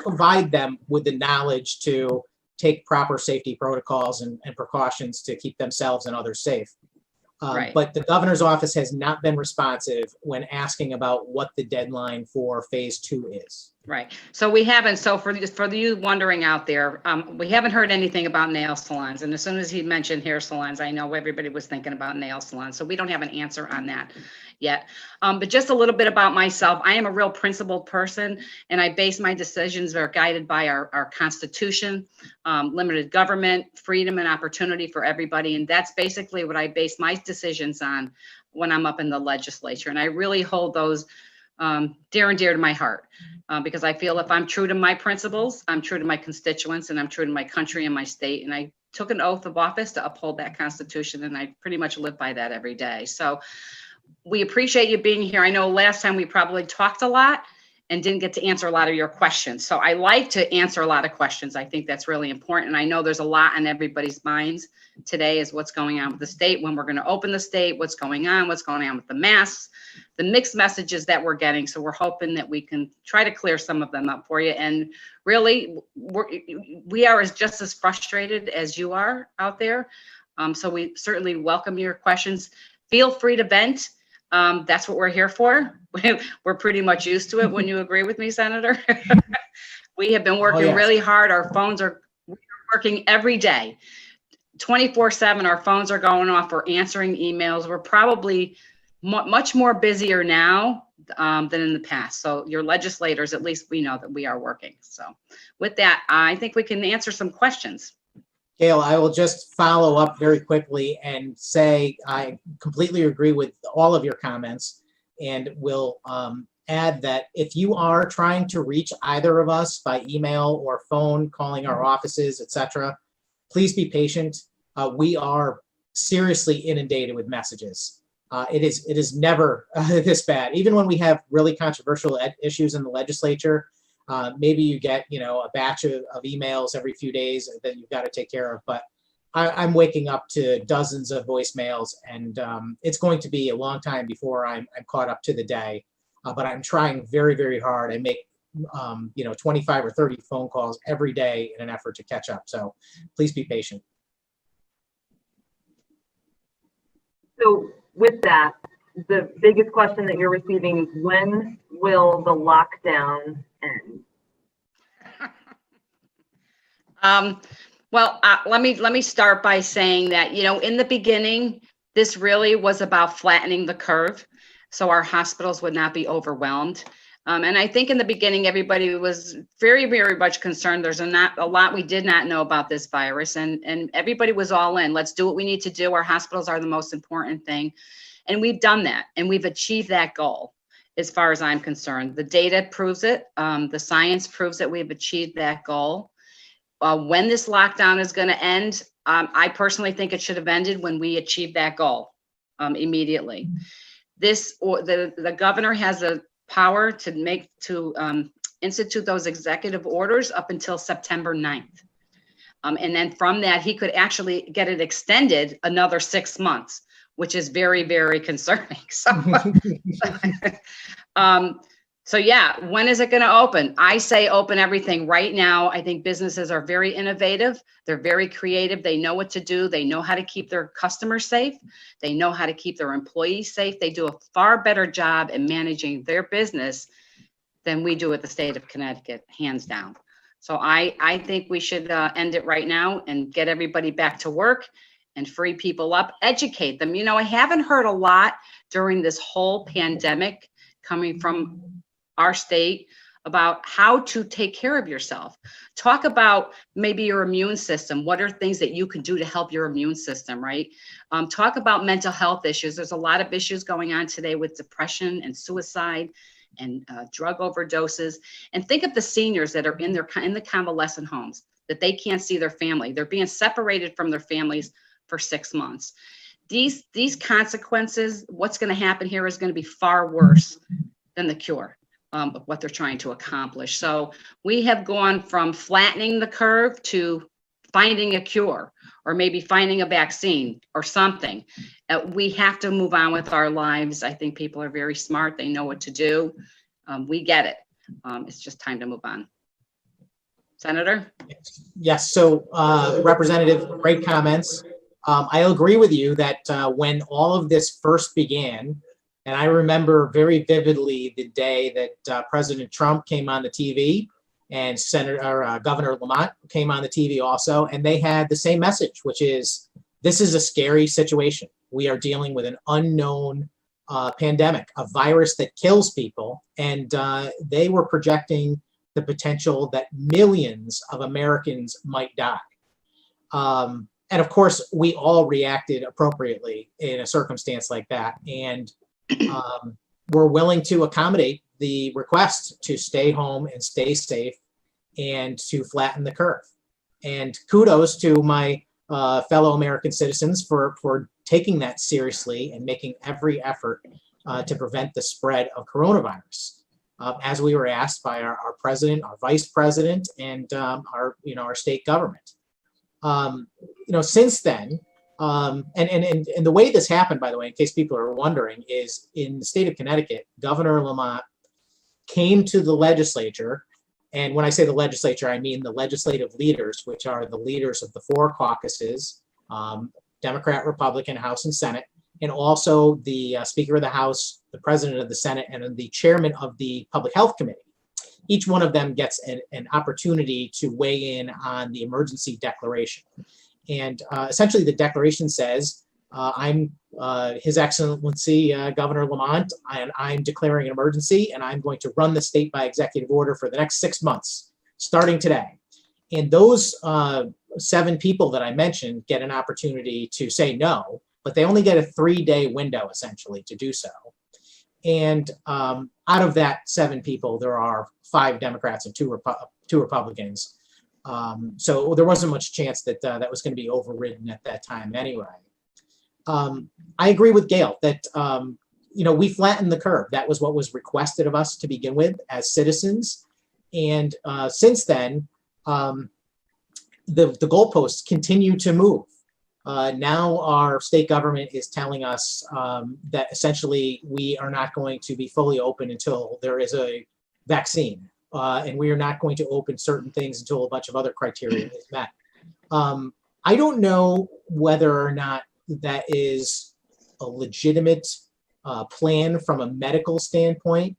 provide them with the knowledge to take proper safety protocols and precautions to keep themselves and others safe. Right. But the governor's office has not been responsive when asking about what the deadline for phase 2 is. Right. So we haven't. So for you wondering out there, we haven't heard anything about nail salons. And as soon as he mentioned hair salons, I know everybody was thinking about nail salons. So we don't have an answer on that yet. But just a little bit about myself. I am a real principled person, and I base my decisions are guided by our Constitution, limited government, freedom and opportunity for everybody. And that's basically what I base my decisions on when I'm up in the legislature. And I really hold those dear and dear to my heart, because I feel if I'm true to my principles, I'm true to my constituents, and I'm true to my country and my state. And I took an oath of office to uphold that Constitution, and I pretty much live by that every day. So we appreciate you being here. I know last time we probably talked a lot and didn't get to answer a lot of your questions. So I like to answer a lot of questions. I think that's really important. And I know there's a lot on everybody's minds today is what's going on with the state, when we're going to open the state, what's going on with the masks, the mixed messages that we're getting. So we're hoping that we can try to clear some of them up for you. And really, we are just as frustrated as you are out there. So we certainly welcome your questions. Feel free to vent. That's what we're here for. We're pretty much used to it. When you agree with me, Senator? We have been working really hard. Our phones are working every day, 24/7. Our phones are going off. We're answering emails. We're probably much more busier now than in the past. So your legislators, at least we know that we are working. So with that, I think we can answer some questions. Gail, I will just follow up very quickly and say I completely agree with all of your comments, and will add that if you are trying to reach either of us by email or phone, calling our offices, etc., please be patient. We are seriously inundated with messages. It is never this bad. Even when we have really controversial issues in the legislature, maybe you get, a batch of emails every few days that you've got to take care of. But I'm waking up to dozens of voicemails, and it's going to be a long time before I'm caught up to the day. But I'm trying very, very hard. I make 25 or 30 phone calls every day in an effort to catch up. So please be patient. So with that, the biggest question that you're receiving is, when will the lockdown end? Let me start by saying that, in the beginning, this really was about flattening the curve so our hospitals would not be overwhelmed. And I think in the beginning, everybody was very, very much concerned. There's a lot we did not know about this virus, and everybody was all in. Let's do what we need to do. Our hospitals are the most important thing. And we've done that, and we've achieved that goal as far as I'm concerned. The data proves it. The science proves that we've achieved that goal. When this lockdown is going to end, I personally think it should have ended when we achieved that goal immediately. The governor has the power to institute those executive orders up until September 9th. And then from that, he could actually get it extended another 6 months, which is very, very concerning. So yeah, when is it going to open? I say open everything right now. I think businesses are very innovative. They're very creative. They know what to do. They know how to keep their customers safe. They know how to keep their employees safe. They do a far better job in managing their business than we do at the state of Connecticut, hands down. So I think we should end it right now and get everybody back to work and free people up, educate them. I haven't heard a lot during this whole pandemic coming from our state about how to take care of yourself. Talk about maybe your immune system. What are things that you can do to help your immune system, right? Talk about mental health issues. There's a lot of issues going on today with depression and suicide and drug overdoses. And think of the seniors that are in the convalescent homes, that they can't see their family. They're being separated from their families for 6 months. These consequences, what's going to happen here is going to be far worse than the cure of what they're trying to accomplish. So we have gone from flattening the curve to finding a cure, or maybe finding a vaccine or something. We have to move on with our lives. I think people are very smart. They know what to do. We get it. It's just time to move on. Senator? Yes, so Representative, great comments. I agree with you that when all of this first began, and I remember very vividly the day that President Trump came on the TV and Governor Lamont came on the TV also, and they had the same message, which is, this is a scary situation. We are dealing with an unknown pandemic, a virus that kills people, and they were projecting the potential that millions of Americans might die. And of course, we all reacted appropriately in a circumstance like that. And we're willing to accommodate the request to stay home and stay safe and to flatten the curve. And kudos to my fellow American citizens for taking that seriously and making every effort to prevent the spread of coronavirus. As we were asked by our president, our vice president, and our state government. Since then, and the way this happened, by the way, in case people are wondering, is in the state of Connecticut, Governor Lamont came to the legislature, and when I say the legislature, I mean the legislative leaders, which are the leaders of the four caucuses, Democrat, Republican, House, and Senate, and also the Speaker of the House, the President of the Senate, and the Chairman of the Public Health Committee. Each one of them gets an opportunity to weigh in on the emergency declaration. And essentially the declaration says, I'm His Excellency Governor Lamont, and I'm declaring an emergency, and I'm going to run the state by executive order for the next 6 months, starting today. And those 7 people that I mentioned get an opportunity to say no, but they only get a 3-day window essentially to do so. And out of that 7 people, there are 5 Democrats and 2 Republicans. So there wasn't much chance that that was going to be overridden at that time anyway. I agree with Gail that, we flattened the curve. That was what was requested of us to begin with as citizens. And since then, the goalposts continue to move. Now our state government is telling us that essentially we are not going to be fully open until there is a vaccine. And we are not going to open certain things until a bunch of other criteria is met. I don't know whether or not that is a legitimate plan from a medical standpoint.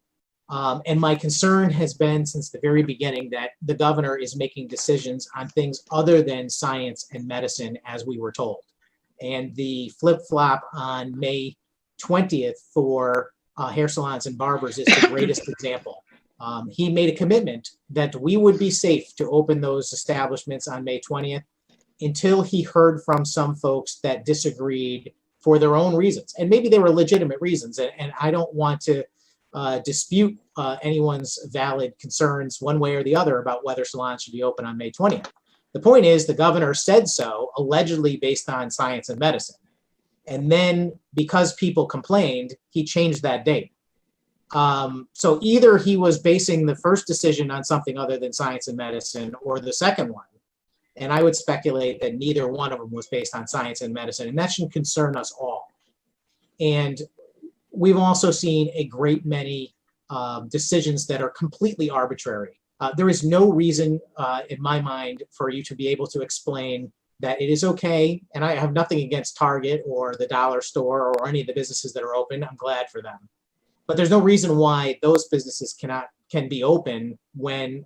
And my concern has been since the very beginning that the governor is making decisions on things other than science and medicine, as we were told. And the flip-flop on May 20th for hair salons and barbers is the greatest example. He made a commitment that we would be safe to open those establishments on May 20th until he heard from some folks that disagreed for their own reasons. And maybe they were legitimate reasons. And I don't want to dispute anyone's valid concerns one way or the other about whether salons should be open on May 20th. The point is the governor said so, allegedly based on science and medicine. And then because people complained, he changed that date. So either he was basing the first decision on something other than science and medicine or the second one. And I would speculate that neither one of them was based on science and medicine. And that should concern us all. And we've also seen a great many decisions that are completely arbitrary. There is no reason in my mind for you to be able to explain that it is okay. And I have nothing against Target or the dollar store or any of the businesses that are open. I'm glad for them. But there's no reason why those businesses can be open when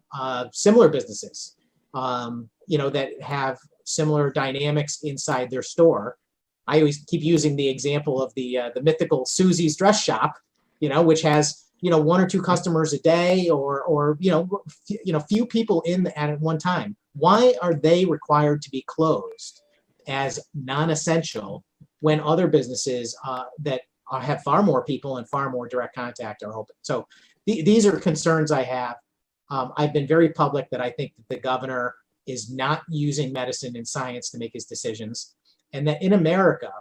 similar businesses, that have similar dynamics inside their store. I always keep using the example of the mythical Susie's dress shop, which has 1 or 2 customers a day, or few people in at one time. Why are they required to be closed as non-essential when other businesses that have far more people and far more direct contact are open? So these are concerns I have. I've been very public that I think that the governor is not using medicine and science to make his decisions, and that in America,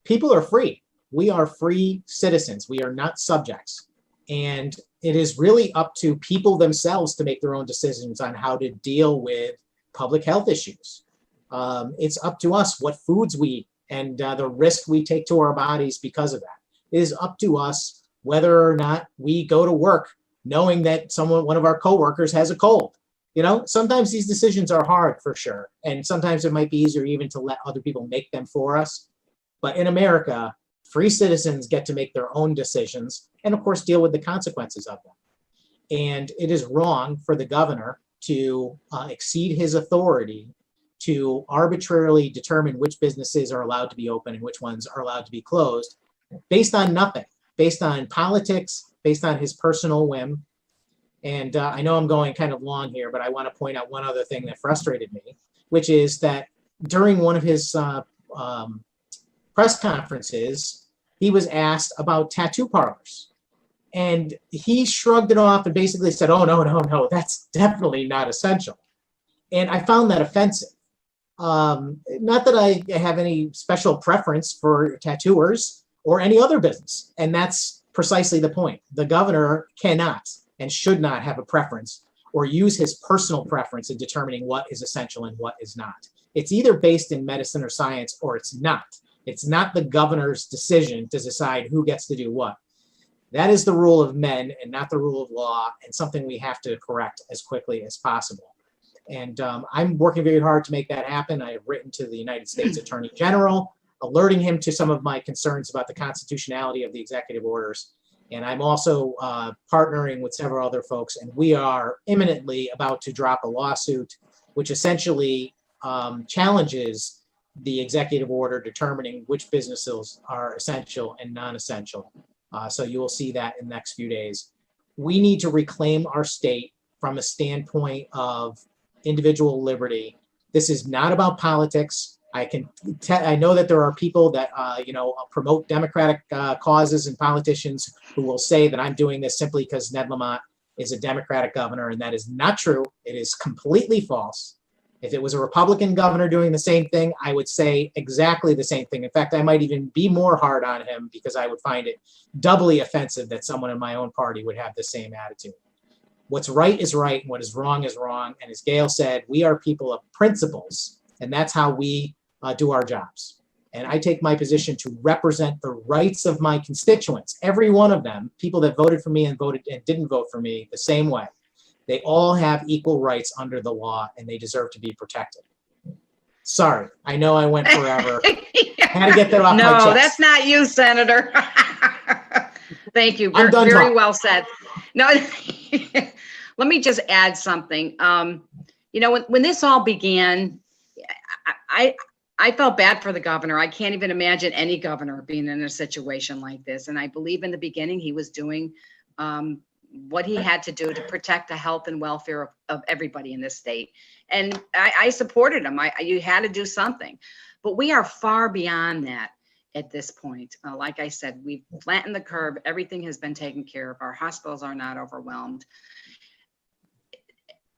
people are free. We are free citizens. We are not subjects. And it is really up to people themselves to make their own decisions on how to deal with public health issues. It's up to us what foods we eat and the risk we take to our bodies because of that. It is up to us whether or not we go to work knowing that one of our coworkers has a cold. Sometimes these decisions are hard for sure. And sometimes it might be easier even to let other people make them for us. But in America, free citizens get to make their own decisions and, of course, deal with the consequences of them. And it is wrong for the governor to exceed his authority to arbitrarily determine which businesses are allowed to be open and which ones are allowed to be closed based on nothing, based on politics, based on his personal whim. And I know I'm going kind of long here, but I want to point out one other thing that frustrated me, which is that during one of his press conferences, he was asked about tattoo parlors. And he shrugged it off and basically said, oh, no, that's definitely not essential. And I found that offensive. Not that I have any special preference for tattooers or any other business. And that's precisely the point. The governor cannot and should not have a preference or use his personal preference in determining what is essential and what is not. It's either based in medicine or science or it's not. It's not the governor's decision to decide who gets to do what. That is the rule of men and not the rule of law, and something we have to correct as quickly as possible. And I'm working very hard to make that happen. I have written to the United States Attorney General, alerting him to some of my concerns about the constitutionality of the executive orders. And I'm also partnering with several other folks, and we are imminently about to drop a lawsuit, which essentially challenges the executive order determining which businesses are essential and non-essential. So you will see that in the next few days. We need to reclaim our state from a standpoint of individual liberty. This is not about politics. I know that there are people that promote democratic causes and politicians who will say that I'm doing this simply because Ned Lamont is a Democratic governor, and that is not true. It is completely false. If it was a Republican governor doing the same thing, I would say exactly the same thing. In fact, I might even be more hard on him because I would find it doubly offensive that someone in my own party would have the same attitude. What's right is right, and what is wrong is wrong. And as Gail said, we are people of principles, and that's how we do our jobs. And I take my position to represent the rights of my constituents, every one of them, people that voted for me and voted and didn't vote for me the same way. They all have equal rights under the law, and they deserve to be protected. Sorry, I know I went forever. I had to get that off my chest. No, that's not you, Senator. Thank you. I'm done Very talking. well said. No, let me just add something. When this all began, I felt bad for the governor. I can't even imagine any governor being in a situation like this. And I believe in the beginning he was doing what he had to do to protect the health and welfare of everybody in this state. And I supported him. You had to do something. But we are far beyond that at this point. Like I said, we've flattened the curve. Everything has been taken care of. Our hospitals are not overwhelmed.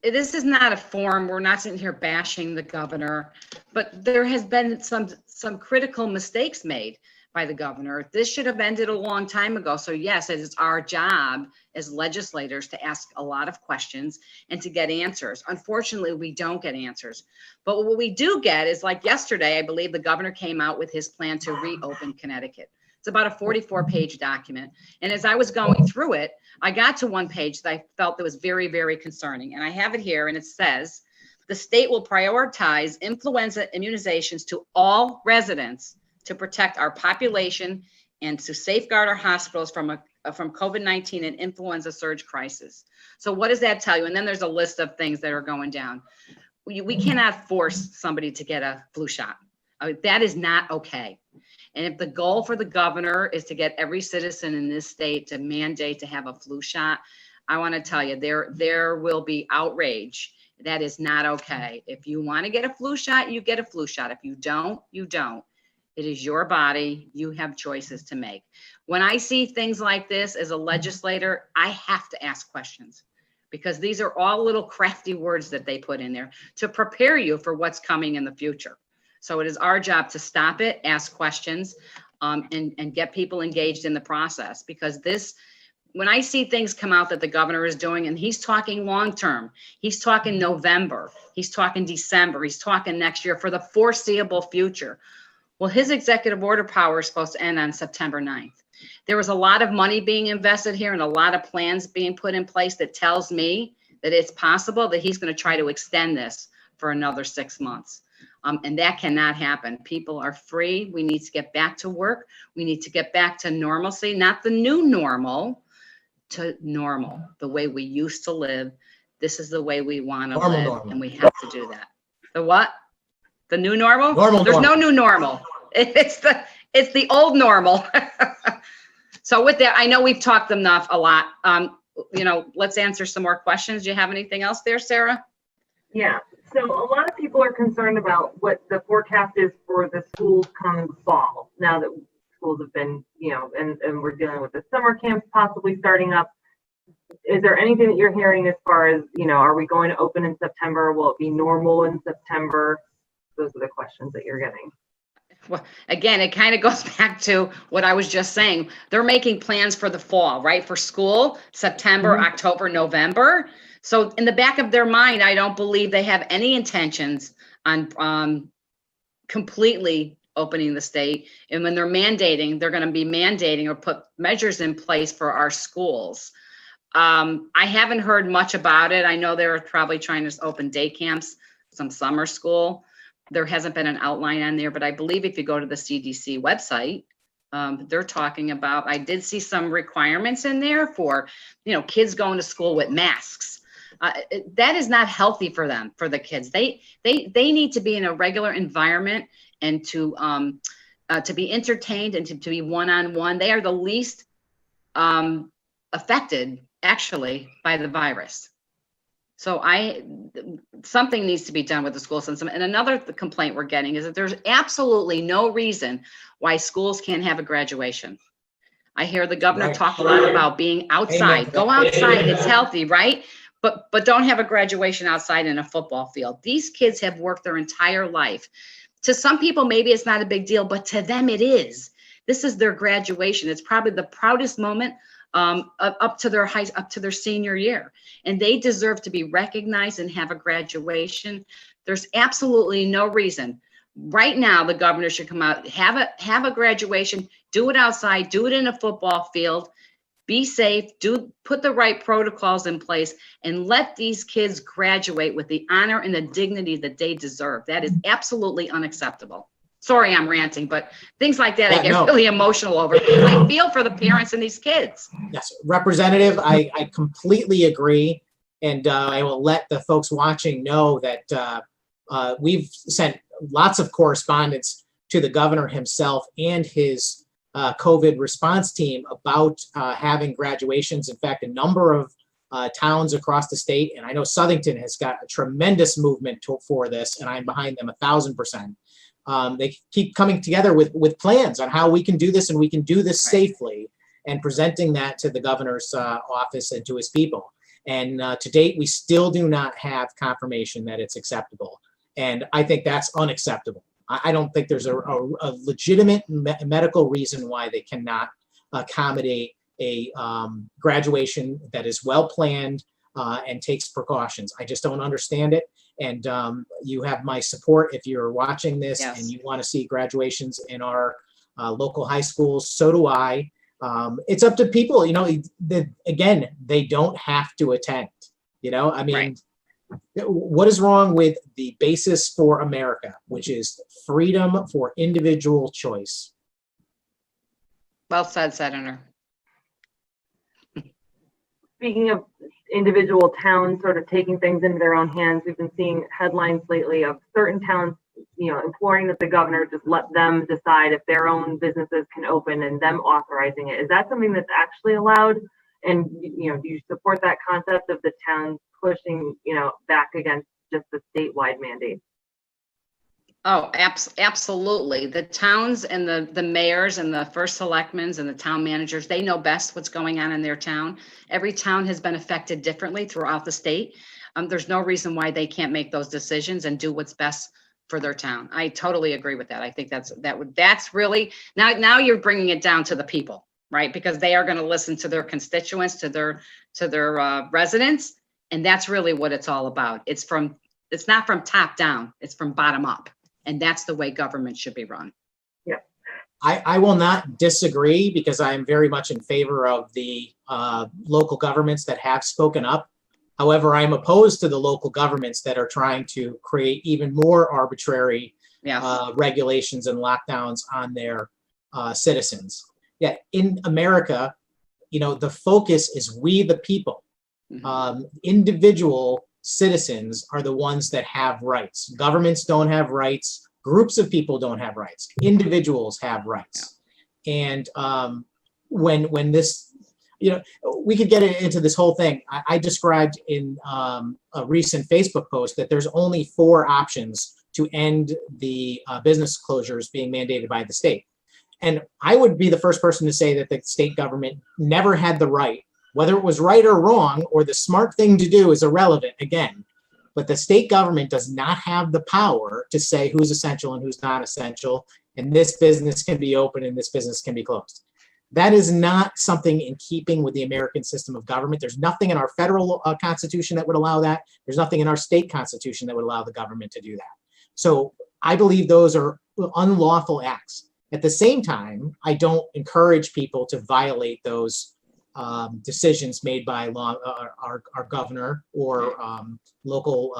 This is not a forum. We're not sitting here bashing the governor, but there has been some critical mistakes made by the governor. This should have ended a long time ago. So yes, it is our job as legislators to ask a lot of questions and to get answers. Unfortunately, we don't get answers. But what we do get is, like yesterday, I believe the governor came out with his plan to reopen Connecticut. It's about a 44-page document. And as I was going through it, I got to one page that I felt that was very, very concerning. And I have it here, and it says, the state will prioritize influenza immunizations to all residents to protect our population and to safeguard our hospitals from COVID-19 and influenza surge crisis. So what does that tell you? And then there's a list of things that are going down. We cannot force somebody to get a flu shot. That is not okay. And if the goal for the governor is to get every citizen in this state to mandate to have a flu shot, I want to tell you, there will be outrage. That is not okay. If you want to get a flu shot, you get a flu shot. If you don't, you don't. It is your body. You have choices to make. When I see things like this as a legislator, I have to ask questions, because these are all little crafty words that they put in there to prepare you for what's coming in the future. So it is our job to stop it, ask questions, and get people engaged in the process. Because when I see things come out that the governor is doing, and he's talking long-term, he's talking November, he's talking December, he's talking next year for the foreseeable future. Well, his executive order power is supposed to end on September 9th. There was a lot of money being invested here and a lot of plans being put in place that tells me that it's possible that he's going to try to extend this for another 6 months. And that cannot happen. People are free. We need to get back to work. We need to get back to normalcy, not the new normal, to normal, the way we used to live. This is the way we want to live, Normal. and we have to do that. The what? The new normal? Normal. There's no new normal. It's the old normal. So with that, I know we've talked enough a lot. Let's answer some more questions. Do you have anything else there, Sarah? Yeah. So a lot of people are concerned about what the forecast is for the schools come fall. Now that schools have been, and we're dealing with the summer camps possibly starting up. Is there anything that you're hearing as far as, are we going to open in September? Will it be normal in September? Those are the questions that you're getting. Well, again, it kind of goes back to what I was just saying. They're making plans for the fall, right? For school, September, October, November. So in the back of their mind, I don't believe they have any intentions on completely opening the state. And when they're mandating, they're going to be mandating or put measures in place for our schools. I haven't heard much about it. I know they're probably trying to open day camps, some summer school. There hasn't been an outline on there, but I believe if you go to the CDC website, they're talking about, I did see some requirements in there for, kids going to school with masks. That is not healthy for them, for the kids. They need to be in a regular environment and to be entertained and to be one-on-one. They are the least affected actually by the virus. So something needs to be done with the school system. And another complaint we're getting is that there's absolutely no reason why schools can't have a graduation. I hear the governor talk a lot about being outside. Go outside, it's healthy, right? But don't have a graduation outside in a football field. These kids have worked their entire life. To some people, maybe it's not a big deal, but to them it is. This is their graduation. It's probably the proudest moment up to their senior year, and they deserve to be recognized and have a graduation. There's absolutely no reason. Right now, the governor should come out, have a graduation, do it outside, do it in a football field, be safe, put the right protocols in place, and let these kids graduate with the honor and the dignity that they deserve. That is absolutely unacceptable. Sorry, I'm ranting, but things like that, I get really emotional over. I feel for the parents and these kids. Yes, Representative, I completely agree. And I will let the folks watching know that we've sent lots of correspondence to the governor himself and his COVID response team about having graduations. In fact, a number of towns across the state, and I know Southington has got a tremendous movement for this, and I'm behind them 1,000%. They keep coming together with plans on how we can do this, and we can do this safely, and presenting that to the governor's office and to his people. And to date, we still do not have confirmation that it's acceptable. And I think that's unacceptable. I don't think there's a legitimate medical reason why they cannot accommodate a graduation that is well planned and takes precautions. I just don't understand it. And you have my support if you're watching this and you want to see graduations in our local high schools. So do I. It's up to people, again, they don't have to attend, I mean, what is wrong with the basis for America, which is freedom for individual choice? Well said, Senator. Speaking of individual towns sort of taking things into their own hands, we've been seeing headlines lately of certain towns, imploring that the governor just let them decide if their own businesses can open and them authorizing it. Is that something that's actually allowed? And, do you support that concept of the towns pushing, back against just the statewide mandate? Oh, absolutely. The towns and the mayors and the first selectmen and the town managers, they know best what's going on in their town. Every town has been affected differently throughout the state. There's no reason why they can't make those decisions and do what's best for their town. I totally agree with that. I think that's really, now you're bringing it down to the people, right? Because they are going to listen to their constituents, to their residents. And that's really what it's all about. It's not from top down, it's from bottom up. And that's the way government should be run. Yeah. I will not disagree, because I am very much in favor of the local governments that have spoken up However, I'm opposed to the local governments that are trying to create even more arbitrary Yes. regulations and lockdowns on their citizens. Yet in America, the focus is we the people. Individual citizens are the ones that have rights. Governments don't have rights. Groups of people don't have rights. Individuals have rights. And when this, we could get into this whole thing. I described in a recent Facebook post that there's only 4 options to end the business closures being mandated by the state. And I would be the first person to say that the state government never had the right, whether it was right or wrong, or the smart thing to do is irrelevant again. But the state government does not have the power to say who's essential and who's not essential, and this business can be open and this business can be closed. That is not something in keeping with the American system of government. There's nothing in our federal constitution that would allow that. There's nothing in our state constitution that would allow the government to do that. So I believe those are unlawful acts. At the same time, I don't encourage people to violate those decisions made by our governor or local,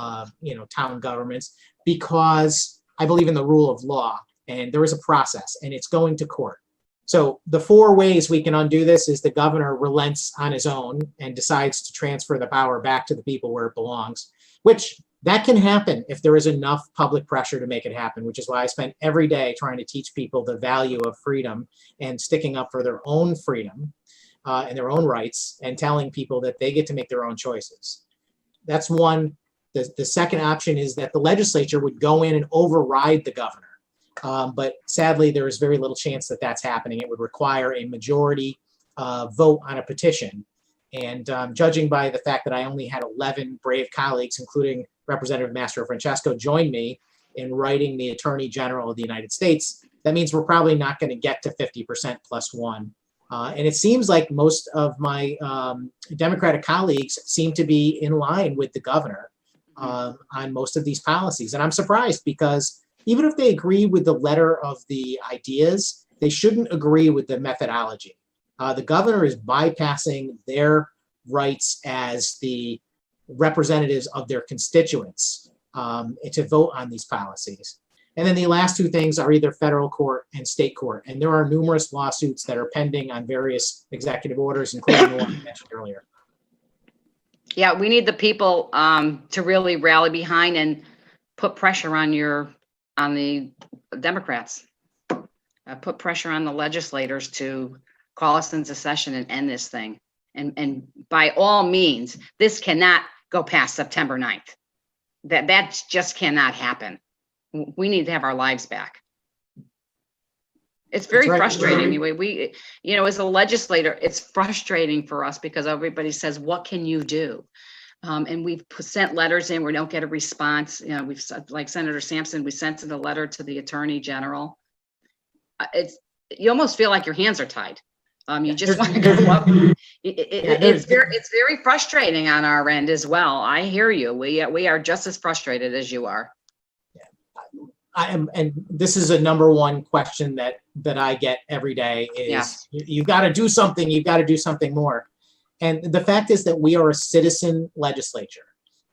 town governments, because I believe in the rule of law, and there is a process, and it's going to court. So the 4 ways we can undo this is the governor relents on his own and decides to transfer the power back to the people where it belongs, which that can happen if there is enough public pressure to make it happen, which is why I spend every day trying to teach people the value of freedom and sticking up for their own freedom and their own rights, and telling people that they get to make their own choices. That's one. The second option is that the legislature would go in and override the governor. But sadly, there is very little chance that that's happening. It would require a majority vote on a petition. And judging by the fact that I only had 11 brave colleagues, including Representative Mastrofrancesco, join me in writing the Attorney General of the United States, that means we're probably not going to get to 50% plus 1. And it seems like most of my Democratic colleagues seem to be in line with the governor on most of these policies. And I'm surprised, because even if they agree with the letter of the ideas, they shouldn't agree with the methodology. The governor is bypassing their rights as the representatives of their constituents to vote on these policies. And then the last 2 things are either federal court and state court. And there are numerous lawsuits that are pending on various executive orders, including the one I mentioned earlier. Yeah, we need the people to really rally behind and put pressure on the Democrats. Put pressure on the legislators to call us into session and end this thing. And by all means, this cannot go past September 9th. That just cannot happen. We need to have our lives back. It's very frustrating. We, as a legislator, it's frustrating for us because everybody says, what can you do? And we've sent letters in, we don't get a response. We've, like Senator Sampson, we sent a letter to the Attorney General. You almost feel like your hands are tied. You just want to go up. It's very frustrating on our end as well. I hear you. We are just as frustrated as you are. I am, and this is a number 1 question that I get every day is, you've got to do something. You've got to do something more. And the fact is that we are a citizen legislature,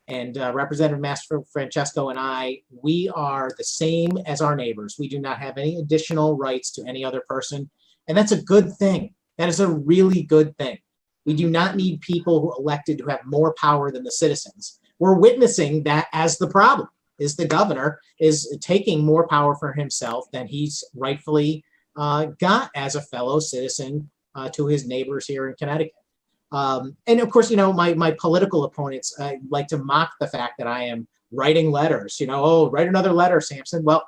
and Representative Mastrofrancesco and I, we are the same as our neighbors. We do not have any additional rights to any other person, and that's a good thing. That is a really good thing. We do not need people who elected to have more power than the citizens. We're witnessing that as the problem. Is the governor is taking more power for himself than he's rightfully got as a fellow citizen to his neighbors here in Connecticut. And of course, my political opponents like to mock the fact that I am writing letters, write another letter, Sampson. Well,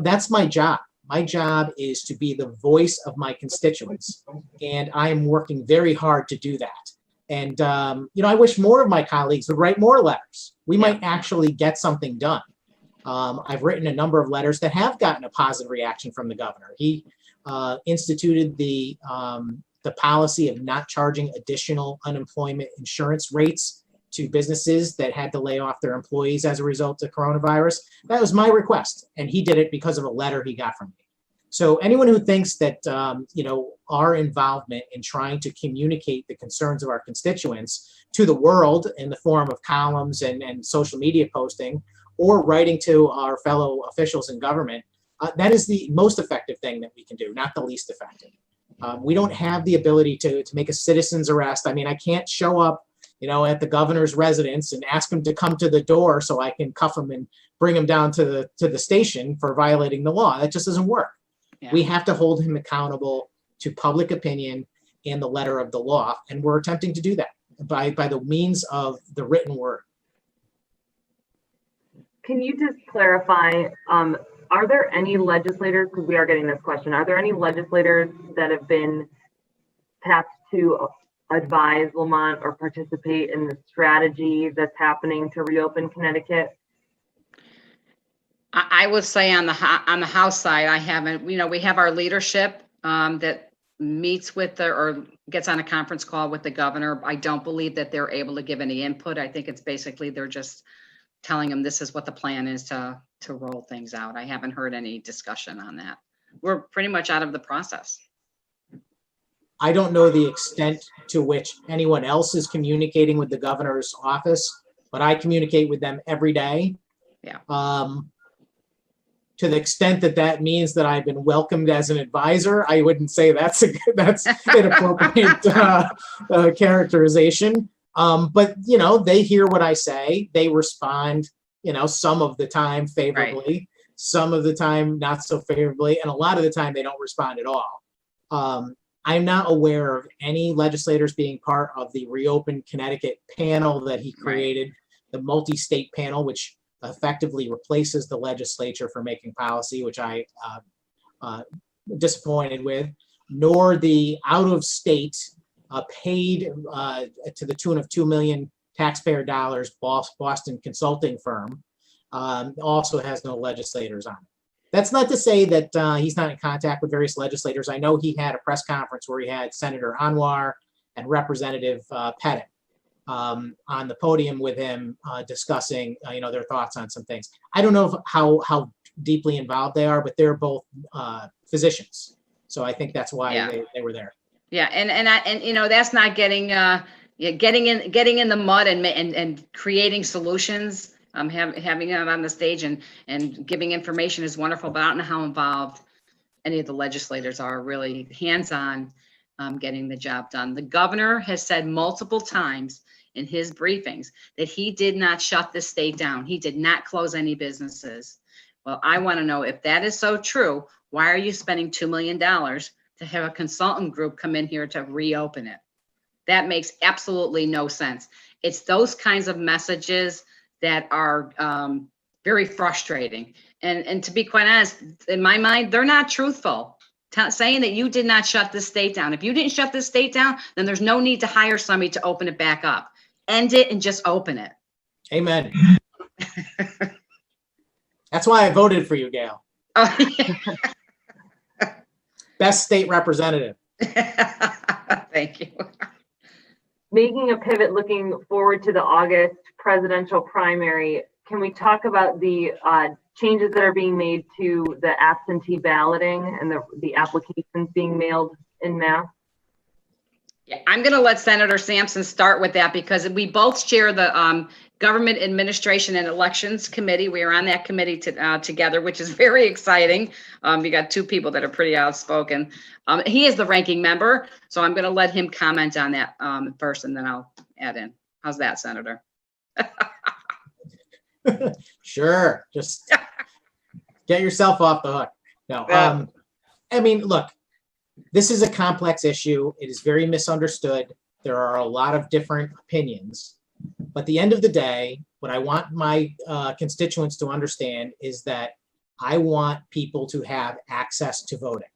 that's my job. My job is to be the voice of my constituents, and I am working very hard to do that. And, I wish more of my colleagues would write more letters. We might actually get something done. I've written a number of letters that have gotten a positive reaction from the governor. He instituted the policy of not charging additional unemployment insurance rates to businesses that had to lay off their employees as a result of coronavirus. That was my request, and he did it because of a letter he got from me. So anyone who thinks that, our involvement in trying to communicate the concerns of our constituents to the world in the form of columns and social media posting, or writing to our fellow officials in government, that is the most effective thing that we can do, not the least effective. We don't have the ability to make a citizen's arrest. I mean, I can't show up, at the governor's residence and ask him to come to the door so I can cuff him and bring him down to the station for violating the law. That just doesn't work. Yeah. We have to hold him accountable to public opinion and the letter of the law, and we're attempting to do that by the means of the written word. Can you just clarify, are there any legislators, because we are getting this question, are there any legislators that have been tapped to advise Lamont or participate in the strategy that's happening to reopen Connecticut? I would say on the House side, I haven't, we have our leadership that meets with or gets on a conference call with the governor. I don't believe that they're able to give any input. I think it's basically they're just telling them this is what the plan is to roll things out. I haven't heard any discussion on that. We're pretty much out of the process. I don't know the extent to which anyone else is communicating with the governor's office, but I communicate with them every day. Yeah. To the extent that means that I've been welcomed as an advisor, I wouldn't say that's inappropriate characterization. But they hear what I say. They respond, some of the time favorably, right. Some of the time not so favorably, and a lot of the time they don't respond at all. I'm not aware of any legislators being part of the Reopen Connecticut panel that he created, right. The multi-state panel, which effectively replaces the legislature for making policy, which I disappointed with, nor the out-of-state paid to the tune of $2 million taxpayer dollars Boston consulting firm also has no legislators on it. That's not to say that he's not in contact with various legislators. I know he had a press conference where he had Senator Anwar and Representative Pettit on the podium with him discussing their thoughts on some things. I don't know how deeply involved they are, but they're both physicians, so I think that's why they were there. Yeah, and that's not getting getting in the mud and creating solutions. Having them on the stage and giving information is wonderful, but I don't know how involved any of the legislators are really hands-on getting the job done. The governor has said multiple times in his briefings that he did not shut the state down. He did not close any businesses. Well, I want to know if that is so true, why are you spending $2 million to have a consultant group come in here to reopen it? That makes absolutely no sense. It's those kinds of messages that are very frustrating. And to be quite honest, in my mind, they're not truthful. Saying that you did not shut the state down. If you didn't shut the state down, then there's no need to hire somebody to open it back up. End it and just open it. Amen. That's why I voted for you, Gail. Oh, yeah. Best state representative. Thank you. Making a pivot, looking forward to the August presidential primary, can we talk about the changes that are being made to the absentee balloting and the applications being mailed en masse? Yeah, I'm going to let Senator Sampson start with that because we both share the Government Administration and Elections Committee. We are on that committee together, which is very exciting. We got two people that are pretty outspoken. He is the ranking member, so I'm going to let him comment on that first, and then I'll add in. How's that, Senator? Sure. Just get yourself off the hook. No, I mean, look, this is a complex issue. It is very misunderstood. There are a lot of different opinions. But at the end of the day, what I want my constituents to understand is that I want people to have access to voting.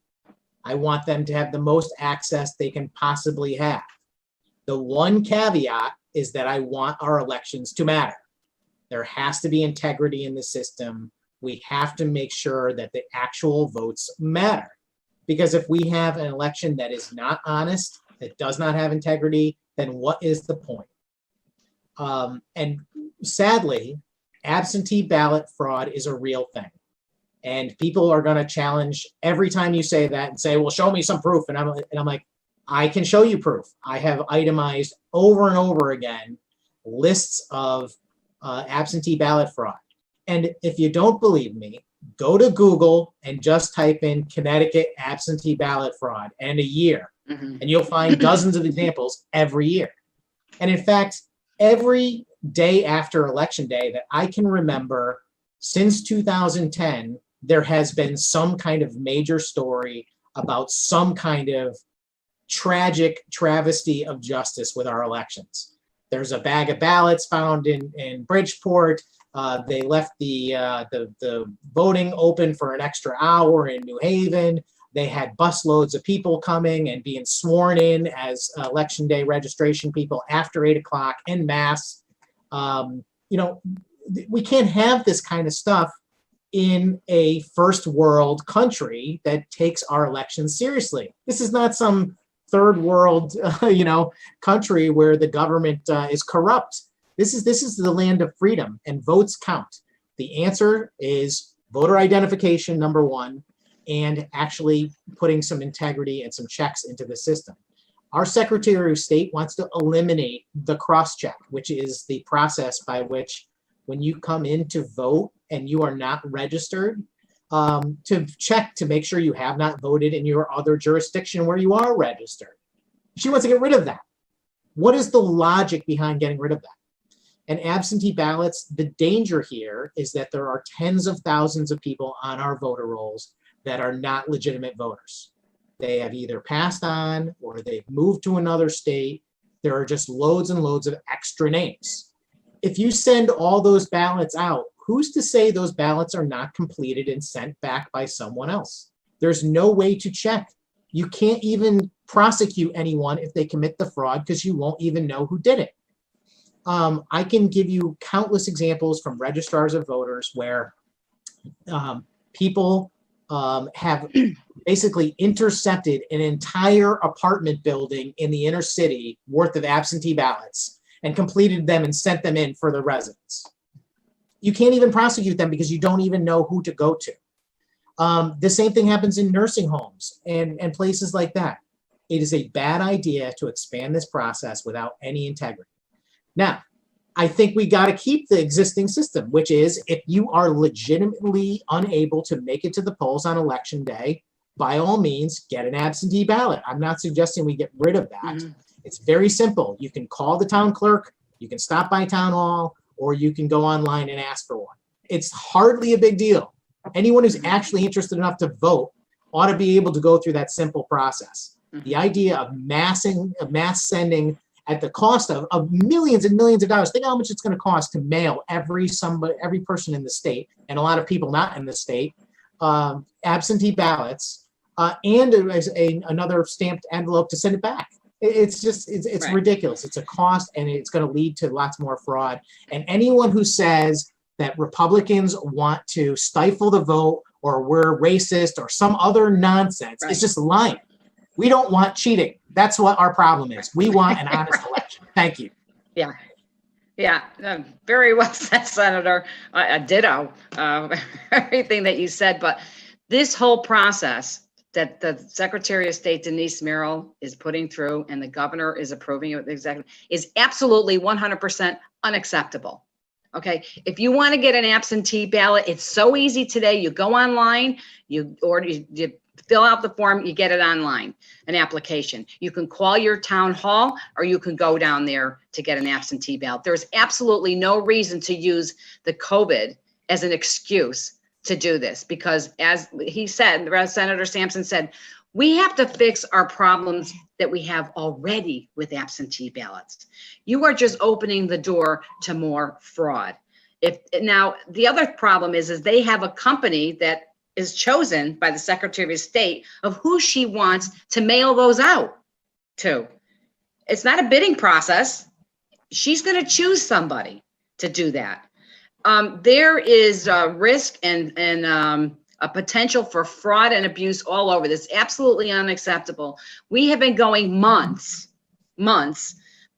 I want them to have the most access they can possibly have. The one caveat is that I want our elections to matter. There has to be integrity in the system. We have to make sure that the actual votes matter. Because if we have an election that is not honest, that does not have integrity, then what is the point? And sadly, absentee ballot fraud is a real thing. And people are going to challenge every time you say that and say, well, show me some proof. And I'm like, I can show you proof. I have itemized over and over again lists of absentee ballot fraud. And if you don't believe me, go to Google and just type in Connecticut absentee ballot fraud and a year, and you'll find dozens of examples every year. And in fact, every day after Election Day that I can remember since 2010, there has been some kind of major story about some kind of tragic travesty of justice with our elections. There's a bag of ballots found in Bridgeport. They left the voting open for an extra hour in New Haven. They had busloads of people coming and being sworn in as Election Day registration people after 8 o'clock en masse. We can't have this kind of stuff in a first world country that takes our elections seriously. This is not some third world, country where the government is corrupt. This is the land of freedom, and votes count. The answer is voter identification, number one, and actually putting some integrity and some checks into the system. Our Secretary of State wants to eliminate the cross-check, which is the process by which when you come in to vote and you are not registered, to check to make sure you have not voted in your other jurisdiction where you are registered. She wants to get rid of that. What is the logic behind getting rid of that? And absentee ballots, the danger here is that there are tens of thousands of people on our voter rolls that are not legitimate voters. They have either passed on or they've moved to another state. There are just loads and loads of extra names. If you send all those ballots out, who's to say those ballots are not completed and sent back by someone else? There's no way to check. You can't even prosecute anyone if they commit the fraud because you won't even know who did it. I can give you countless examples from registrars of voters where people have basically intercepted an entire apartment building in the inner city worth of absentee ballots and completed them and sent them in for the residents. You can't even prosecute them because you don't even know who to go to. The same thing happens in nursing homes and places like that. It is a bad idea to expand this process without any integrity. Now, I think we got to keep the existing system, which is if you are legitimately unable to make it to the polls on Election Day, by all means, get an absentee ballot. I'm not suggesting we get rid of that. It's very simple. You can call the town clerk, you can stop by town hall, or you can go online and ask for one. It's hardly a big deal. Anyone who's actually interested enough to vote ought to be able to go through that simple process. The idea of mass sending at the cost of millions and millions of dollars. Think how much it's going to cost to mail every person in the state, and a lot of people not in the state, absentee ballots, and another stamped envelope to send it back. It's right. Ridiculous. It's a cost, and it's going to lead to lots more fraud. And anyone who says that Republicans want to stifle the vote or we're racist or some other nonsense, right, is just lying. We don't want cheating. That's what our problem is. We want an honest election. Thank you. Yeah. Very well said, Senator. Ditto everything that you said. But this whole process that the Secretary of State, Denise Merrill, is putting through and the governor is approving it with the executive is absolutely 100% unacceptable. Okay. If you want to get an absentee ballot, it's so easy today. You go online, you fill out the form, you get it online, an application. You can call your town hall or you can go down there to get an absentee ballot. There's absolutely no reason to use the COVID as an excuse to do this because, as he said, Senator Sampson said, we have to fix our problems that we have already with absentee ballots. You are just opening the door to more fraud. Now, the other problem is they have a company that is chosen by the Secretary of State of who she wants to mail those out to. It's not a bidding process. She's going to choose somebody to do that. There is risk and a potential for fraud and abuse all over this. Absolutely unacceptable. We have been going months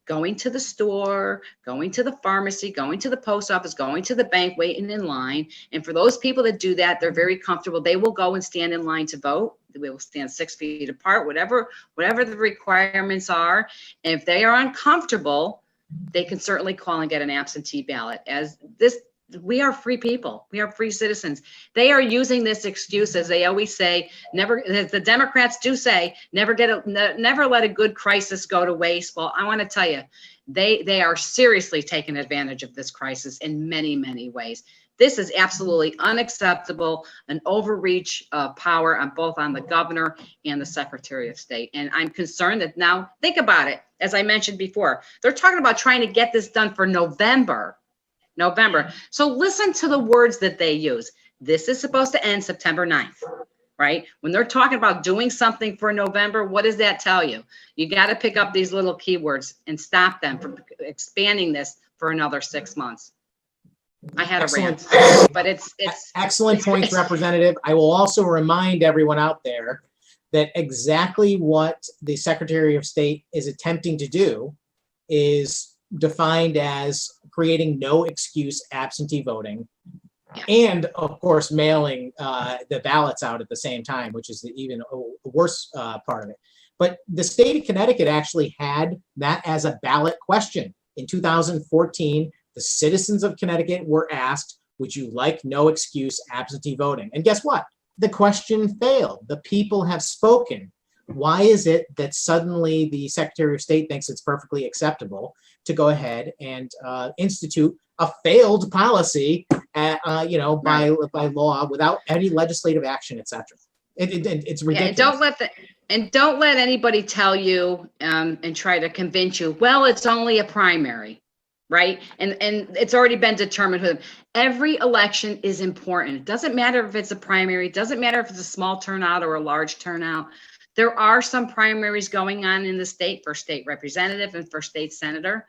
going to the store, going to the pharmacy, going to the post office, going to the bank, waiting in line. And for those people that do that, they're very comfortable. They will go and stand in line to vote. They will stand 6 feet apart, whatever the requirements are. And if they are uncomfortable, they can certainly call and get an absentee ballot. We are free people. We are free citizens. They are using this excuse, as they always say, never, as the Democrats do say, never let a good crisis go to waste. Well, I want to tell you, they are seriously taking advantage of this crisis in many, many ways. This is absolutely unacceptable, an overreach of power on both on the governor and the Secretary of State. And I'm concerned that now, think about it, as I mentioned before, they're talking about trying to get this done for November. So listen to the words that they use. This is supposed to end September 9th, right? When they're talking about doing something for November, what does that tell you? You got to pick up these little keywords and stop them from expanding this for another 6 months. I had a rant, but it's excellent points, Representative. I will also remind everyone out there that exactly what the Secretary of State is attempting to do is defined as creating no excuse absentee voting, and of course mailing the ballots out at the same time, which is the even worse part of it. But the state of Connecticut actually had that as a ballot question. In 2014, the citizens of Connecticut were asked, would you like no excuse absentee voting? And guess what? The question failed. The people have spoken. Why is it that suddenly the Secretary of State thinks it's perfectly acceptable to go ahead and institute a failed policy, by law without any legislative action, et cetera? It's ridiculous. And don't let anybody tell you and try to convince you, well, it's only a primary, right? And it's already been determined who. Every election is important. It doesn't matter if it's a primary. It doesn't matter if it's a small turnout or a large turnout. There are some primaries going on in the state for state representative and for state senator.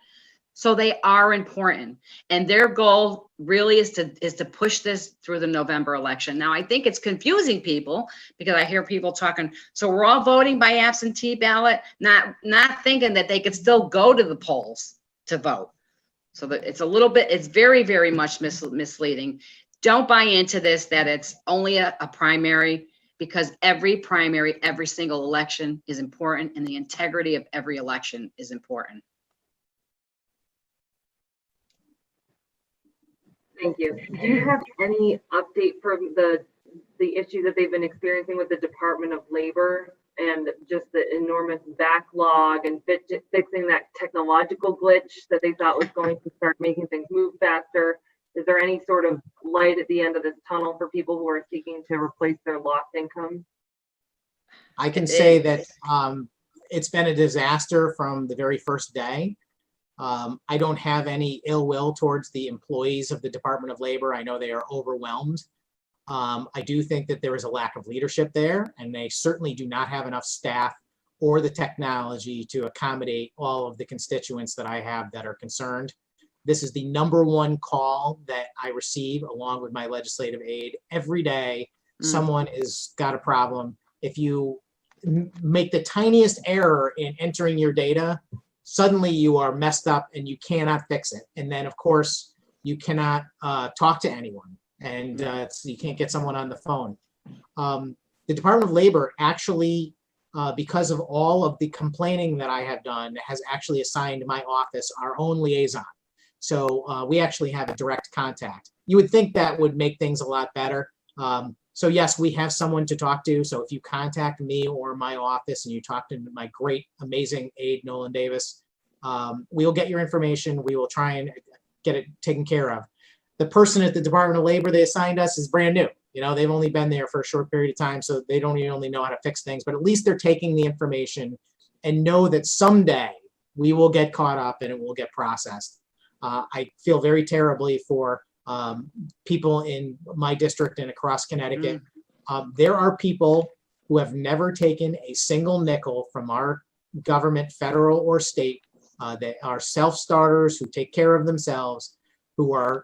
So they are important. And their goal really is to push this through the November election. Now, I think it's confusing people because I hear people talking, so we're all voting by absentee ballot, not thinking that they could still go to the polls to vote. So that it's very, very much misleading. Don't buy into this, that it's only a primary, because every primary, every single election is important, and the integrity of every election is important. Thank you. Do you have any update from the issue that they've been experiencing with the Department of Labor and just the enormous backlog and fixing that technological glitch that they thought was going to start making things move faster? Is there any sort of light at the end of this tunnel for people who are seeking to replace their lost income? I can say that it's been a disaster from the very first day. I don't have any ill will towards the employees of the Department of Labor. I know they are overwhelmed. I do think that there is a lack of leadership there, and they certainly do not have enough staff or the technology to accommodate all of the constituents that I have that are concerned. This is the #1 call that I receive along with my legislative aide every day. Someone has got a problem. If you make the tiniest error in entering your data, suddenly you are messed up and you cannot fix it. And then of course you cannot talk to anyone, and you can't get someone on the phone. The Department of Labor actually, because of all of the complaining that I have done, has actually assigned my office our own liaison. So we actually have a direct contact. You would think that would make things a lot better. So yes, we have someone to talk to. So if you contact me or my office and you talk to my great, amazing aide, Nolan Davis, we will get your information. We will try and get it taken care of. The person at the Department of Labor they assigned us is brand new. You know, they've only been there for a short period of time, so they don't even only know how to fix things, but at least they're taking the information and know that someday we will get caught up and it will get processed. I feel very terribly for people in my district and across Connecticut. There are people who have never taken a single nickel from our government, federal or state, that are self-starters who take care of themselves, who are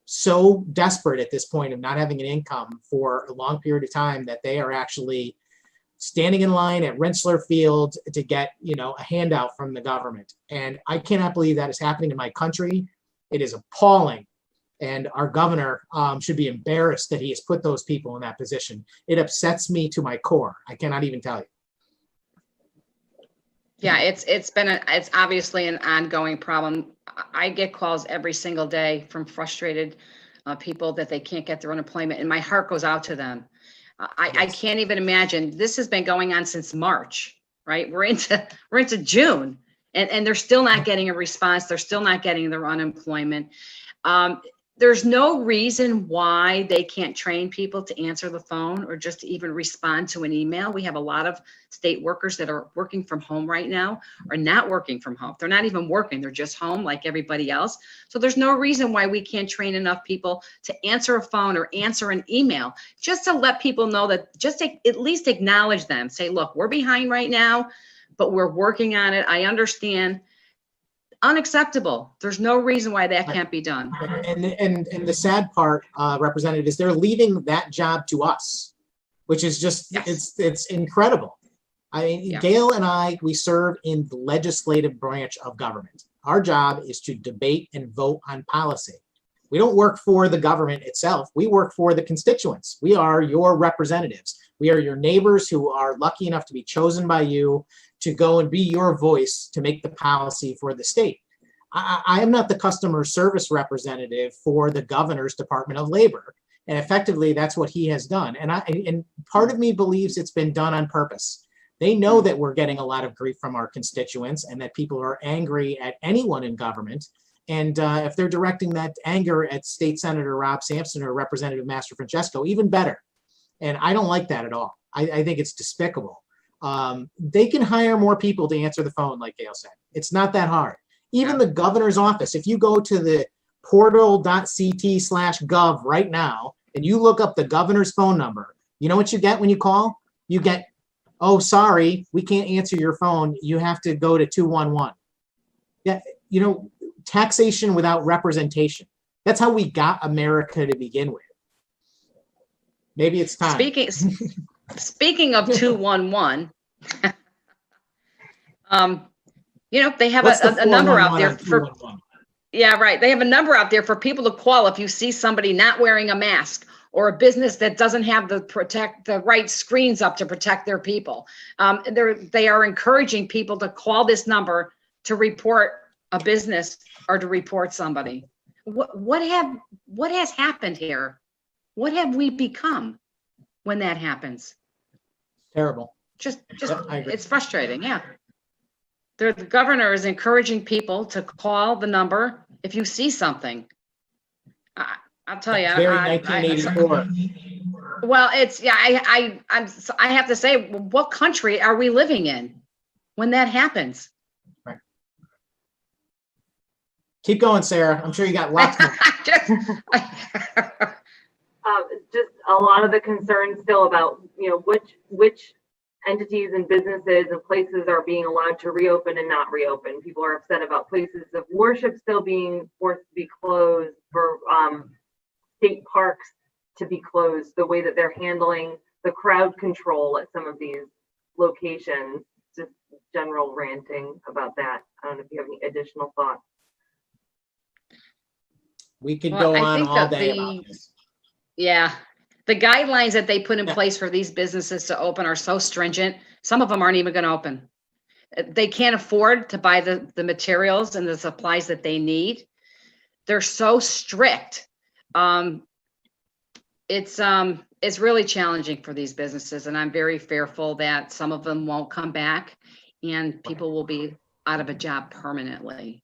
so desperate at this point of not having an income for a long period of time that they are actually standing in line at Rentschler Field to get, a handout from the government. And I cannot believe that is happening in my country. It is appalling. And our governor should be embarrassed that he has put those people in that position. It upsets me to my core. I cannot even tell you. Yeah, it's obviously an ongoing problem. I get calls every single day from frustrated people that they can't get their unemployment, and my heart goes out to them. I can't even imagine. This has been going on since March, right? We're into June, and they're still not getting a response. They're still not getting their unemployment. There's no reason why they can't train people to answer the phone or just to even respond to an email. We have a lot of state workers that are working from home right now, or not working from home. They're not even working. They're just home like everybody else. So there's no reason why we can't train enough people to answer a phone or answer an email, just to let people know that, just to at least acknowledge them. Say, look, we're behind right now, but we're working on it. I understand. Unacceptable. There's no reason why that can't be done. And the sad part, Representative, is they're leaving that job to us, which is just, it's incredible. I mean, Gail and I, we serve in the legislative branch of government. Our job is to debate and vote on policy. We don't work for the government itself. We work for the constituents. We are your representatives. We are your neighbors who are lucky enough to be chosen by you to go and be your voice to make the policy for the state. I am not the customer service representative for the governor's Department of Labor. And effectively, that's what he has done. And part of me believes it's been done on purpose. They know that we're getting a lot of grief from our constituents and that people are angry at anyone in government. And if they're directing that anger at State Senator Rob Sampson or Representative Mastrofrancesco, even better. And I don't like that at all. I think it's despicable. They can hire more people to answer the phone, like Gail said. It's not that hard. Even the governor's office, if you go to the portal.ct/gov right now and you look up the governor's phone number, you know what you get when you call? You get, oh, sorry, we can't answer your phone. You have to go to 211. Yeah, taxation without representation. That's how we got America to begin with. Maybe it's time. Speaking of 211, they have a number out there for, yeah, right. They have a number out there for people to call if you see somebody not wearing a mask or a business that doesn't have the right screens up to protect their people. They are encouraging people to call this number to report a business or to report somebody. What has happened here? What have we become when that happens? Terrible. Just it's frustrating. Yeah. The governor is encouraging people to call the number if you see something. I'll tell you. Very 1984. Well, I have to say, what country are we living in when that happens? Right. Keep going, Sarah. I'm sure you got lots more. Just a lot of the concerns still about, which entities and businesses and places are being allowed to reopen and not reopen. People are upset about places of worship still being forced to be closed, for state parks to be closed, the way that they're handling the crowd control at some of these locations. Just general ranting about that. I don't know if you have any additional thoughts. We could go on all day about this. Yeah. The guidelines that they put in place for these businesses to open are so stringent. Some of them aren't even going to open. They can't afford to buy the materials and the supplies that they need. They're so strict. It's really challenging for these businesses, and I'm very fearful that some of them won't come back and people will be out of a job permanently.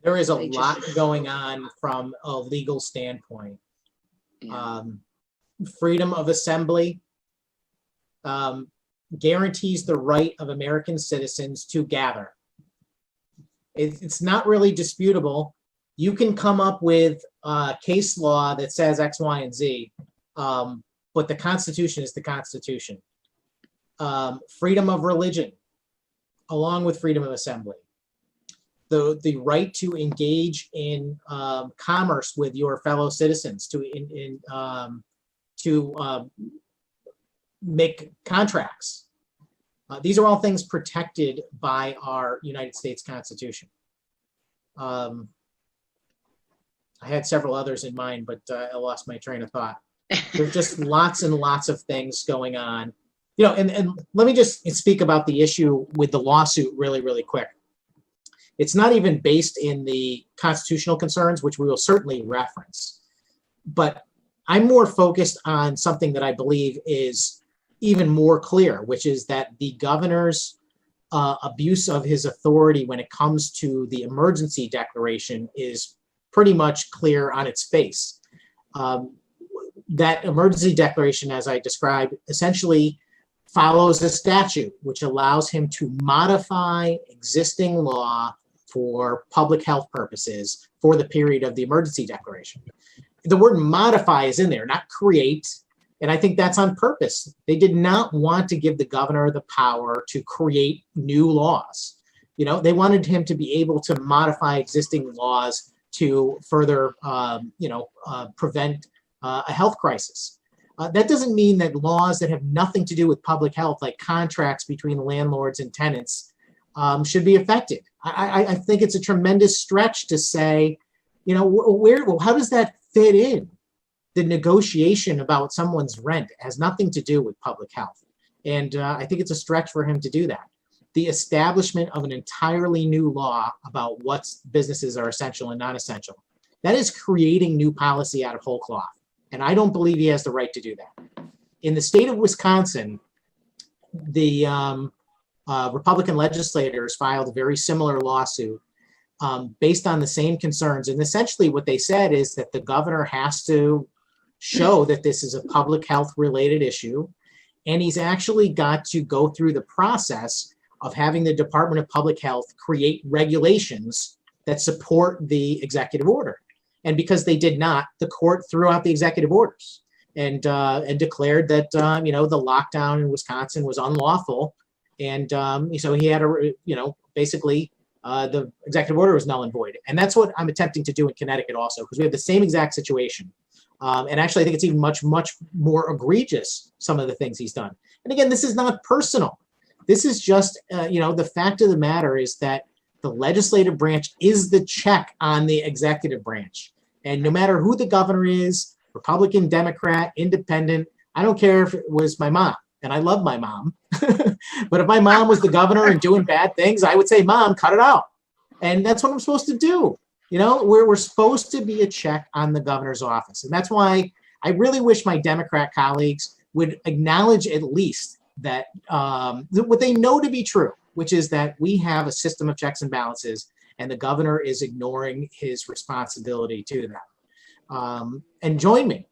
There is a lot going on from a legal standpoint. Yeah. Freedom of assembly guarantees the right of American citizens to gather. It's not really disputable. You can come up with case law that says X, Y, and Z, but the Constitution is the Constitution. Freedom of religion, along with freedom of assembly. The right to engage in commerce with your fellow citizens, to make contracts, These are all things protected by our United States Constitution. I had several others in mind, but I lost my train of thought. There's just lots and lots of things going on. You know, and let me just speak about the issue with the lawsuit really, really quick. It's not even based in the constitutional concerns, which we will certainly reference. But I'm more focused on something that I believe is even more clear, which is that the governor's abuse of his authority when it comes to the emergency declaration is pretty much clear on its face. That emergency declaration, as I described, essentially follows a statute which allows him to modify existing law for public health purposes for the period of the emergency declaration. The word modify is in there, not create. And I think that's on purpose. They did not want to give the governor the power to create new laws. You know, they wanted him to be able to modify existing laws to further, prevent a health crisis. That doesn't mean that laws that have nothing to do with public health, like contracts between landlords and tenants, should be affected. I think it's a tremendous stretch to say, you know, how does that fit in? The negotiation about someone's rent has nothing to do with public health. And I think it's a stretch for him to do that. The establishment of an entirely new law about what businesses are essential and non-essential, that is creating new policy out of whole cloth. And I don't believe he has the right to do that. In the state of Wisconsin, the Republican legislators filed a very similar lawsuit based on the same concerns. And essentially what they said is that the governor has to show that this is a public health related issue. And he's actually got to go through the process of having the Department of Public Health create regulations that support the executive order. And because they did not, the court threw out the executive orders and declared that, the lockdown in Wisconsin was unlawful. And so he had basically the executive order was null and void. And that's what I'm attempting to do in Connecticut also, because we have the same exact situation. And actually, I think it's even much, much more egregious, some of the things he's done. And again, this is not personal. This is just, the fact of the matter is that the legislative branch is the check on the executive branch. And no matter who the governor is, Republican, Democrat, Independent, I don't care if it was my mom. And I love my mom. But if my mom was the governor and doing bad things, I would say, Mom, cut it out. And that's what I'm supposed to do. We're supposed to be a check on the governor's office. And that's why I really wish my Democrat colleagues would acknowledge at least that what they know to be true, which is that we have a system of checks and balances, and the governor is ignoring his responsibility to that. And join me,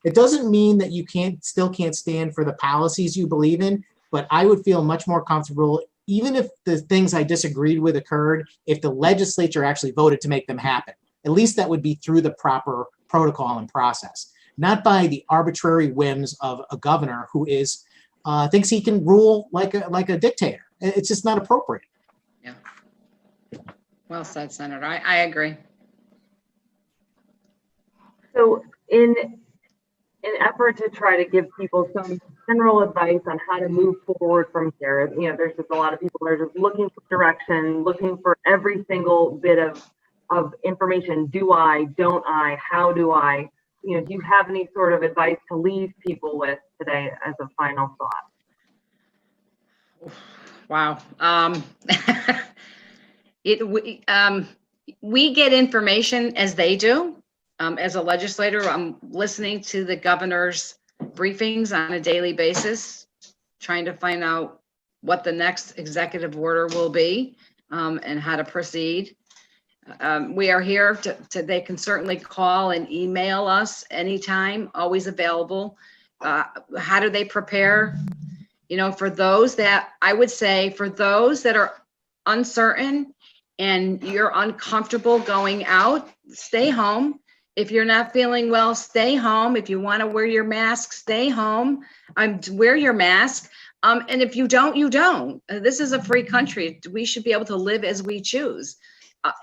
it doesn't mean that you still can't stand for the policies you believe in, but I would feel much more comfortable, even if the things I disagreed with occurred, if the legislature actually voted to make them happen. At least that would be through the proper protocol and process, not by the arbitrary whims of a governor who thinks he can rule like a dictator. It's just not appropriate. Yeah. Well said, Senator. I agree. So in an effort to try to give people some general advice on how to move forward from here, there's just a lot of people that are just looking for direction, looking for every single bit of information. Do I, don't I, how do I, do you have any sort of advice to leave people with today as a final thought? Wow. We get information as they do. As a legislator, I'm listening to the governor's briefings on a daily basis, trying to find out what the next executive order will be and how to proceed. We are here they can certainly call and email us anytime, always available. How do they prepare? For those that are uncertain and you're uncomfortable going out, stay home. If you're not feeling well, stay home. If you want to wear your mask, stay home. Wear your mask. And if you don't, you don't. This is a free country. We should be able to live as we choose.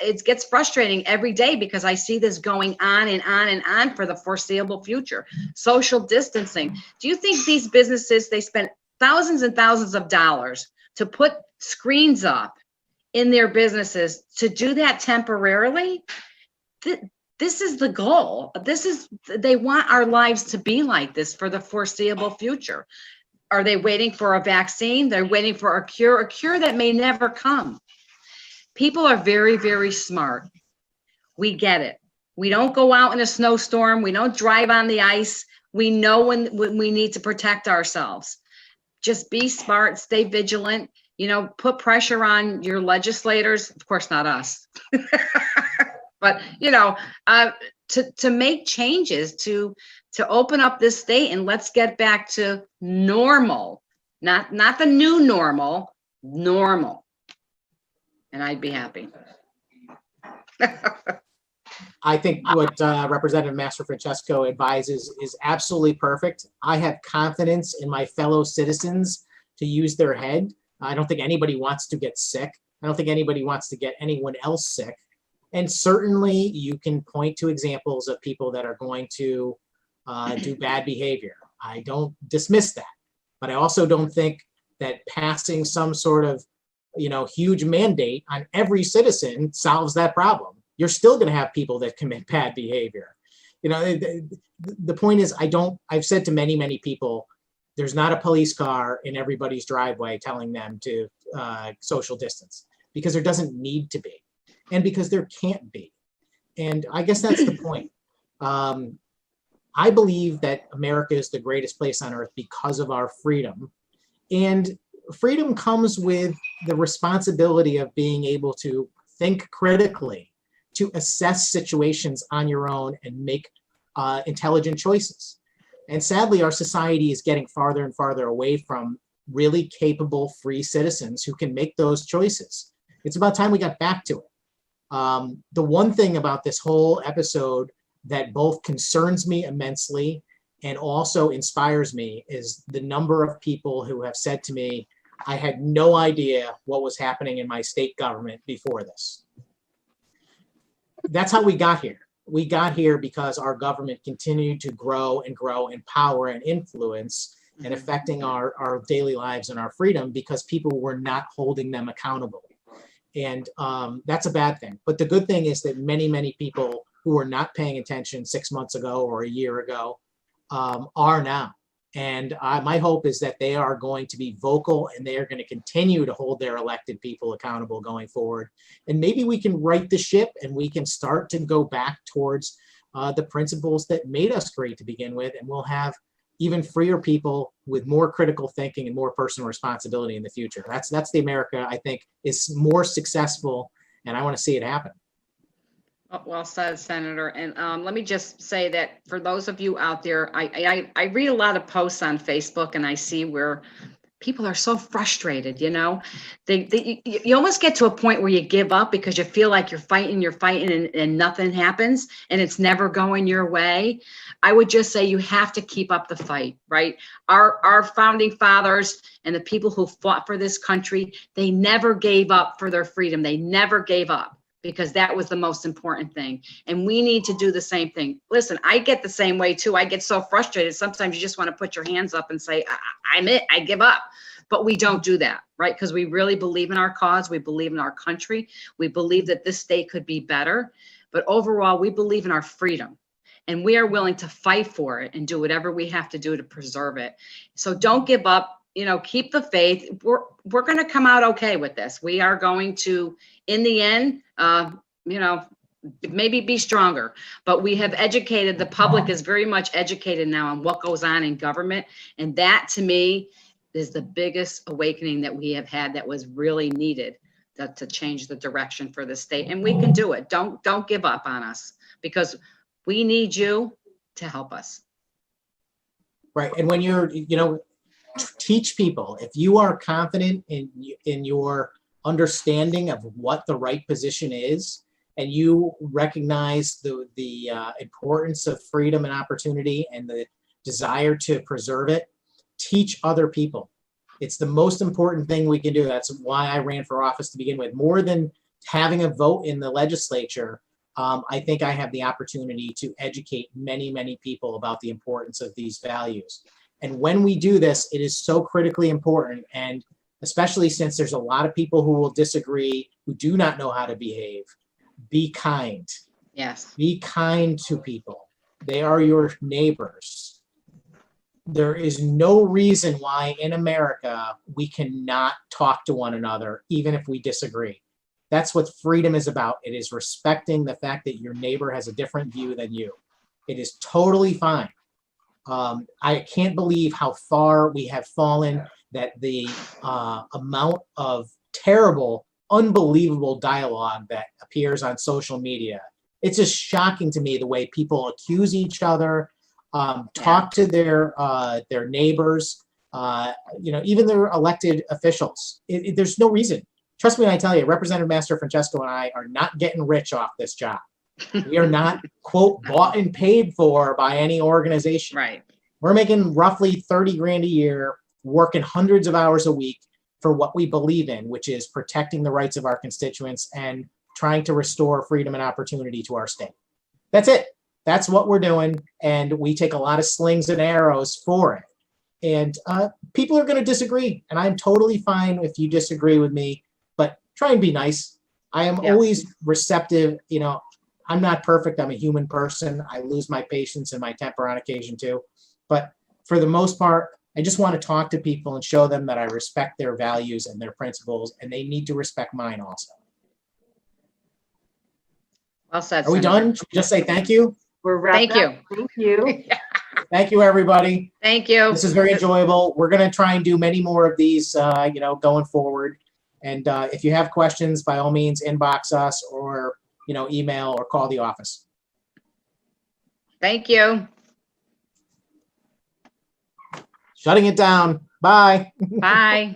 It gets frustrating every day because I see this going on and on and on for the foreseeable future. Social distancing. Do you think these businesses, they spend thousands and thousands of dollars to put screens up in their businesses, to do that temporarily, this is the goal. They want our lives to be like this for the foreseeable future. Are they waiting for a vaccine? They're waiting for a cure that may never come. People are very, very smart. We get it. We don't go out in a snowstorm. We don't drive on the ice. We know when we need to protect ourselves. Just be smart, stay vigilant, put pressure on your legislators. Of course, not us, but, to make changes, to open up this state, and let's get back to normal, not the new normal, normal. And I'd be happy. I think what Representative Mastrofrancesco advises is absolutely perfect. I have confidence in my fellow citizens to use their head. I don't think anybody wants to get sick. I don't think anybody wants to get anyone else sick. And certainly you can point to examples of people that are going to do bad behavior. I don't dismiss that, but I also don't think that passing some sort of, huge mandate on every citizen solves that problem. You're still going to have people that commit bad behavior. The point is, I've said to many, many people, there's not a police car in everybody's driveway telling them to social distance, because there doesn't need to be, and because there can't be. And I guess that's the point. I believe that America is the greatest place on earth because of our freedom. And freedom comes with the responsibility of being able to think critically, to assess situations on your own and make intelligent choices. And sadly, our society is getting farther and farther away from really capable, free citizens who can make those choices. It's about time we got back to it. The one thing about this whole episode that both concerns me immensely and also inspires me is the number of people who have said to me, I had no idea what was happening in my state government before this. That's how we got here. We got here because our government continued to grow and grow in power and influence and affecting our daily lives and our freedom, because people were not holding them accountable. And that's a bad thing. But the good thing is that many, many people who were not paying attention 6 months ago or a year ago are now. And my hope is that they are going to be vocal, and they are going to continue to hold their elected people accountable going forward. And maybe we can right the ship, and we can start to go back towards the principles that made us great to begin with. And we'll have even freer people with more critical thinking and more personal responsibility in the future. That's the America I think is more successful, and I want to see it happen. Well said, Senator. And let me just say that for those of you out there, I read a lot of posts on Facebook, and I see where people are so frustrated, you almost get to a point where you give up because you feel like you're fighting and nothing happens and it's never going your way. I would just say you have to keep up the fight, right? Our founding fathers and the people who fought for this country, they never gave up for their freedom. They never gave up, because that was the most important thing. And we need to do the same thing. Listen, I get the same way too. I get so frustrated. Sometimes you just want to put your hands up and say, I give up. But we don't do that, right? Because we really believe in our cause. We believe in our country. We believe that this state could be better. But overall, we believe in our freedom. And we are willing to fight for it and do whatever we have to do to preserve it. So don't give up. Keep the faith. We're going to come out okay with this. We are going to, in the end, maybe be stronger, but we have educated, the public is very much educated now on what goes on in government. And that, to me, is the biggest awakening that we have had that was really needed to change the direction for the state. And we can do it. Don't give up on us, because we need you to help us. Right. And when you're, teach people, if you are confident in your understanding of what the right position is, and you recognize the importance of freedom and opportunity and the desire to preserve it, teach other people. It's the most important thing we can do. That's why I ran for office to begin with. More than having a vote in the legislature, I think I have the opportunity to educate many, many people about the importance of these values. And when we do this, it is so critically important. And especially since there's a lot of people who will disagree, who do not know how to behave, be kind. Yes. Be kind to people. They are your neighbors. There is no reason why in America we cannot talk to one another, even if we disagree. That's what freedom is about. It is respecting the fact that your neighbor has a different view than you. It is totally fine. I can't believe how far we have fallen, that the amount of terrible, unbelievable dialogue that appears on social media. It's just shocking to me the way people accuse each other, talk to their neighbors, even their elected officials. There's no reason. Trust me when I tell you, Representative Mastrofrancesco and I are not getting rich off this job. We are not, quote, bought and paid for by any organization. Right. We're making roughly 30 grand a year, working hundreds of hours a week for what we believe in, which is protecting the rights of our constituents and trying to restore freedom and opportunity to our state. That's it. That's what we're doing. And we take a lot of slings and arrows for it. And people are going to disagree. And I'm totally fine if you disagree with me, but try and be nice. I am always receptive. I'm not perfect. I'm a human person. I lose my patience and my temper on occasion too. But for the most part, I just want to talk to people and show them that I respect their values and their principles, and they need to respect mine also. Well said. Are we done? Should we just say thank you? We're wrapped Thank you. up. Thank you. Thank you, everybody. Thank you. This is very enjoyable. We're going to try and do many more of these, going forward. And if you have questions, by all means, inbox us or, email or call the office. Thank you. Shutting it down. Bye. Bye.